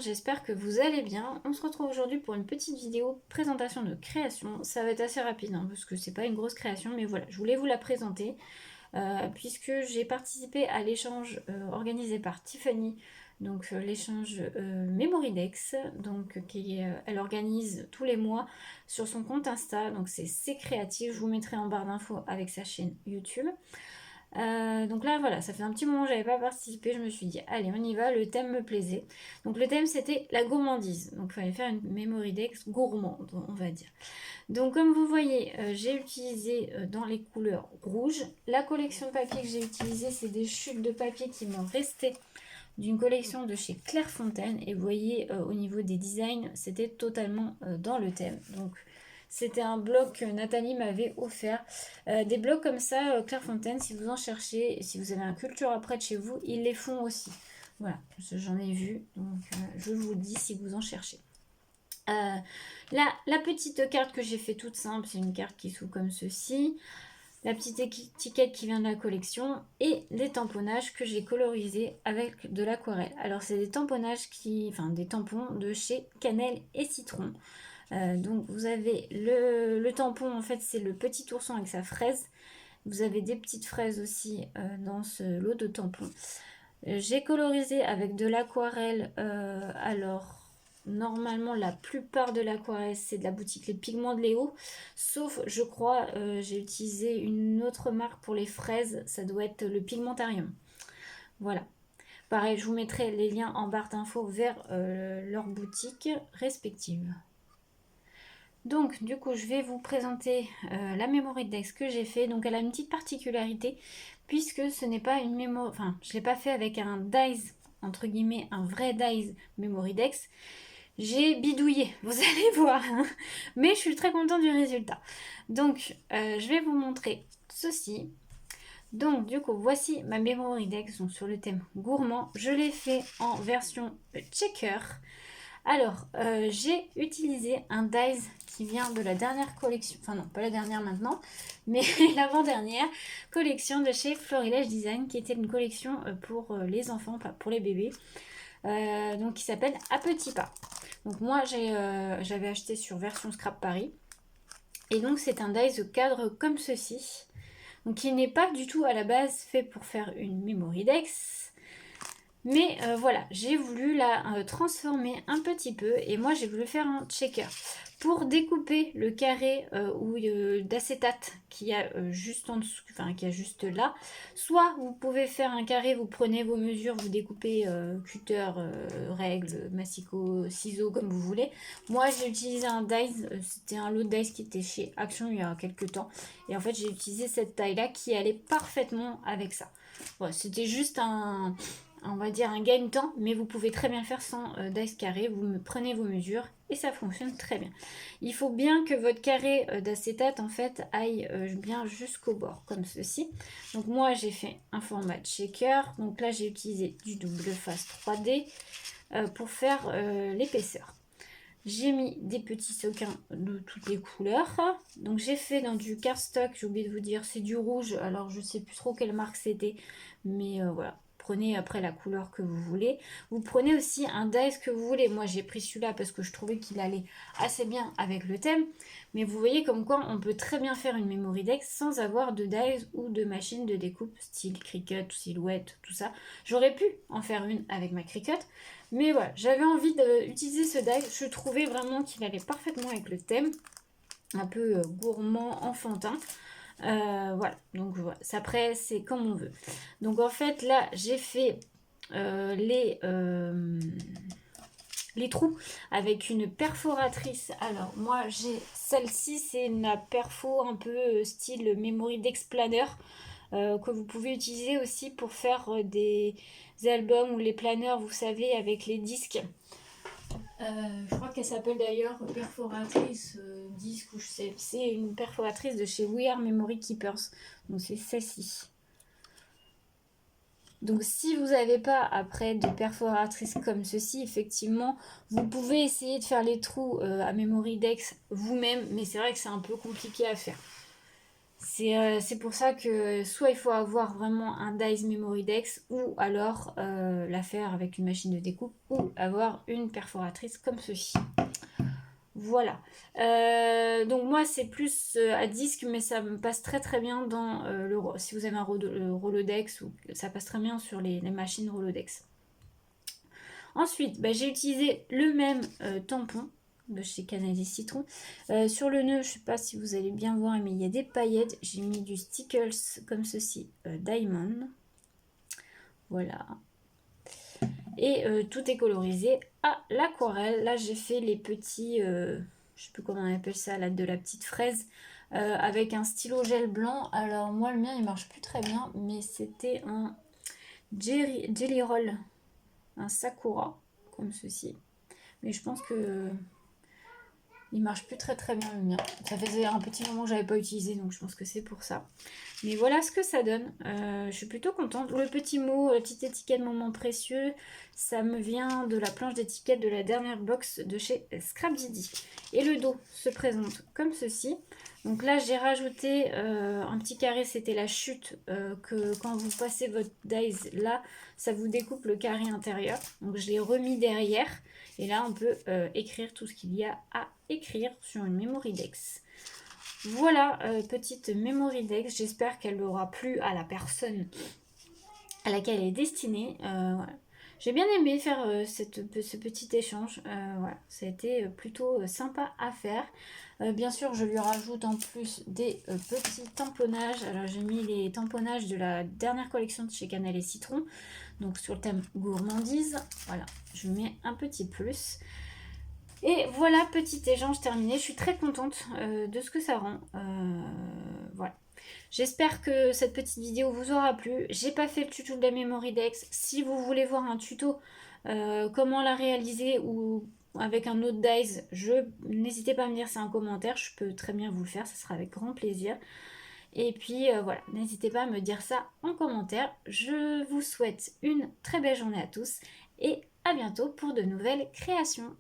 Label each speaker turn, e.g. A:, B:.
A: j'espère que vous allez bien. On se retrouve aujourd'hui pour une petite vidéo présentation de création. Ça va être assez rapide hein, parce que c'est pas une grosse création, mais voilà, je voulais vous la présenter puisque j'ai participé à l'échange organisé par Tiffany, donc l'échange Memorydex, donc elle organise tous les mois sur son compte Insta, donc c'est créatif. Je vous mettrai en barre d'infos avec sa chaîne YouTube. Donc là voilà, ça fait un petit moment que j'avais pas participé, je me suis dit allez on y va, le thème me plaisait. Donc le thème c'était la gourmandise, donc il fallait faire une Memorydex gourmande on va dire. Donc comme vous voyez, j'ai utilisé dans les couleurs rouges. La collection de papier que j'ai utilisée, c'est des chutes de papier qui m'ont resté d'une collection de chez Clairefontaine, et vous voyez au niveau des designs c'était totalement dans le thème. Donc c'était un bloc que Nathalie m'avait offert. Des blocs comme ça, Clairefontaine, si vous en cherchez, et si vous avez un Cultura près de chez vous, ils les font aussi. Voilà, j'en ai vu, donc je vous le dis si vous en cherchez. La petite carte que j'ai fait toute simple, c'est une carte qui s'ouvre comme ceci. La petite étiquette qui vient de la collection et les tamponnages que j'ai colorisés avec de l'aquarelle. Alors c'est des tamponnages des tampons de chez Cannelle et Citron. Donc vous avez le tampon, en fait c'est le petit ourson avec sa fraise. Vous avez des petites fraises aussi dans ce lot de tampons. J'ai colorisé avec de l'aquarelle. Alors normalement la plupart de l'aquarelle c'est de la boutique Les Pigments de Léo. Sauf je crois j'ai utilisé une autre marque pour les fraises. Ça doit être le Pigmentarium. Voilà. Pareil, je vous mettrai les liens en barre d'infos vers leurs boutiques respectives. Donc du coup je vais vous présenter la Memorydex que j'ai fait. Donc elle a une petite particularité puisque ce n'est pas une mémo, enfin je l'ai pas fait avec un dies entre guillemets, un vrai dies Memorydex. J'ai bidouillé, vous allez voir, hein. Mais je suis très contente du résultat. Donc je vais vous montrer ceci. Donc du coup voici ma Memorydex donc, sur le thème gourmand. Je l'ai fait en version checker. Alors, j'ai utilisé un dies qui vient de la dernière collection, enfin non, pas la dernière maintenant, mais l'avant-dernière collection de chez Florilège Design, qui était une collection pour les enfants, pas pour les bébés, donc qui s'appelle À Petits Pas. Donc moi, j'avais acheté sur version Scrap Paris, et donc c'est un dies cadre comme ceci, donc qui n'est pas du tout à la base fait pour faire une Memorydex. Mais voilà, j'ai voulu la transformer un petit peu et moi j'ai voulu faire un checker. Pour découper le carré d'acétate qu'il y a juste en dessous, enfin qu'il y a juste là, soit vous pouvez faire un carré, vous prenez vos mesures, vous découpez cutter, règle, massicot, ciseaux, comme vous voulez. Moi j'ai utilisé un dies, c'était un lot de dies qui était chez Action il y a quelques temps. Et en fait j'ai utilisé cette taille là qui allait parfaitement avec ça. Voilà, c'était juste on va dire un gain de temps, mais vous pouvez très bien le faire sans dice carré. Vous me prenez vos mesures et ça fonctionne très bien. Il faut bien que votre carré d'acétate en fait aille bien jusqu'au bord, comme ceci. Donc moi j'ai fait un format shaker. Donc là j'ai utilisé du double face 3D pour faire l'épaisseur. J'ai mis des petits sequins de toutes les couleurs. Donc j'ai fait dans du cardstock, j'ai oublié de vous dire, c'est du rouge. Alors je sais plus trop quelle marque c'était, mais voilà. Prenez après la couleur que vous voulez. Vous prenez aussi un dies que vous voulez. Moi j'ai pris celui-là parce que je trouvais qu'il allait assez bien avec le thème. Mais vous voyez comme quoi on peut très bien faire une Memorydex sans avoir de dies ou de machine de découpe style Cricut, silhouette, tout ça. J'aurais pu en faire une avec ma Cricut. Mais voilà, j'avais envie d'utiliser ce die. Je trouvais vraiment qu'il allait parfaitement avec le thème. Un peu gourmand, enfantin. Voilà, donc voilà. Après, c'est comme on veut. Donc en fait, là, j'ai fait les trous avec une perforatrice. Alors moi, j'ai celle-ci, c'est une perfo un peu style Memorydex Planner. Que vous pouvez utiliser aussi pour faire des albums ou les planners, vous savez, avec les disques. Je crois qu'elle s'appelle d'ailleurs perforatrice disque ou je sais. C'est une perforatrice de chez We Are Memory Keepers. Donc c'est celle-ci. Donc si vous n'avez pas après de perforatrice comme ceci, effectivement, vous pouvez essayer de faire les trous à Memorydex vous-même, mais c'est vrai que c'est un peu compliqué à faire. C'est pour ça que soit il faut avoir vraiment un Dies Memory Dex ou alors la faire avec une machine de découpe ou avoir une perforatrice comme ceci. Voilà. Donc moi c'est plus à disque mais ça me passe très très bien dans si vous avez un Rolodex ou ça passe très bien sur les machines Rolodex. Ensuite j'ai utilisé le même tampon de chez Canal Citron. Sur le nœud, je ne sais pas si vous allez bien voir, mais il y a des paillettes. J'ai mis du Stickles comme ceci, Diamond. Voilà. Et tout est colorisé à l'aquarelle. Là, j'ai fait les petits, je ne sais plus comment on appelle ça, là, de la petite fraise, avec un stylo gel blanc. Alors moi, le mien, il marche plus très bien, mais c'était un Jelly Roll, un Sakura, comme ceci. Mais je pense que il marche plus très très bien le mien. Ça faisait un petit moment que j'avais pas utilisé, donc je pense que c'est pour ça. Mais voilà ce que ça donne. Je suis plutôt contente. Le petit mot, la petite étiquette moment précieux, ça me vient de la planche d'étiquette de la dernière box de chez Scrap Didi. Et le dos se présente comme ceci. Donc là, j'ai rajouté un petit carré, c'était la chute, que quand vous passez votre dies là, ça vous découpe le carré intérieur. Donc je l'ai remis derrière. Et là, on peut écrire tout ce qu'il y a à écrire sur une Memory Dex. Voilà, petite Memory Dex. J'espère qu'elle aura plu à la personne à laquelle elle est destinée. Voilà. J'ai bien aimé faire ce petit échange. Voilà, ça a été plutôt sympa à faire. Bien sûr, je lui rajoute en plus des petits tamponnages. Alors, j'ai mis les tamponnages de la dernière collection de chez Canal et Citron. Donc, sur le thème gourmandise. Voilà, je mets un petit plus. Et voilà, petit échange terminé. Je suis très contente de ce que ça rend. Voilà. J'espère que cette petite vidéo vous aura plu. J'ai pas fait le tuto de la Memory Dex. Si vous voulez voir un tuto comment la réaliser ou avec un autre dies, n'hésitez pas à me dire c'est un commentaire. Je peux très bien vous le faire. Ça sera avec grand plaisir. Et puis voilà, n'hésitez pas à me dire ça en commentaire. Je vous souhaite une très belle journée à tous et à bientôt pour de nouvelles créations.